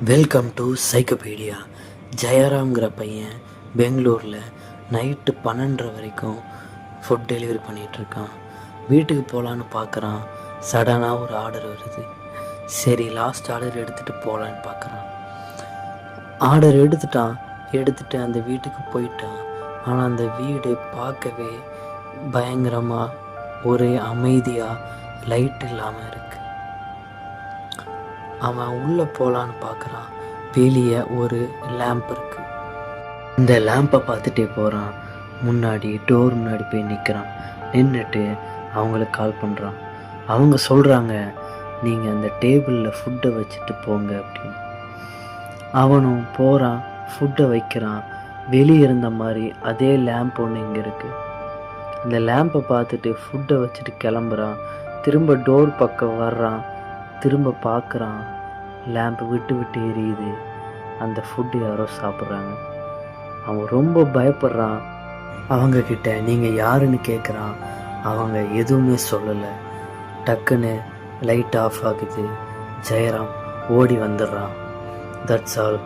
Welcome to சைக்கோபீடியா. ஜெயராம்ங்கிற பையன் பெங்களூரில் night 12 வரைக்கும் ஃபுட் டெலிவரி பண்ணிகிட்ருக்கான். வீட்டுக்கு போகலான்னு பார்க்குறான். சடனாக ஒரு ஆர்டர் வருது. சரி, லாஸ்ட் ஆர்டர் எடுத்துகிட்டு போகலான்னு பார்க்குறான். ஆர்டர் எடுத்துட்டு அந்த வீட்டுக்கு போயிட்டான். ஆனால் அந்த வீடு பார்க்கவே பயங்கரமாக ஒரே அமைதியாக லைட் இல்லாமல் இருக்குது. அவன் உள்ளே போகலான்னு பார்க்குறான். வெளியே ஒரு லேம்ப் இருக்குது. இந்த லேம்பை பார்த்துட்டே போகிறான். டோர் முன்னாடி போய் நிற்கிறான். நின்றுட்டு அவங்களுக்கு கால் பண்ணுறான். அவங்க சொல்கிறாங்க, நீங்கள் அந்த டேபிளில் ஃபுட்டை வச்சுட்டு போங்க அப்படின்னு. அவனும் போகிறான், ஃபுட்டை வைக்கிறான். வெளியே இருந்த மாதிரி அதே லேம்ப் ஒன்று இங்கே இருக்குது. அந்த லேம்பை பார்த்துட்டு ஃபுட்டை வச்சுட்டு கிளம்புறான். திரும்ப டோர் பக்கம் வர்றான். திரும்ப பார்க்குறான், லேம்ப் விட்டு எரியுது. அந்த ஃபுட்டு யாரோ சாப்பிட்றாங்க. அவன் ரொம்ப பயப்படுறான். அவங்கக்கிட்ட நீங்கள் யாருன்னு கேட்குறான். அவங்க எதுவுமே சொல்லலை. டக்குன்னு லைட் ஆஃப் ஆகுது. ஜெயராம் ஓடி வந்துடுறான். That's all.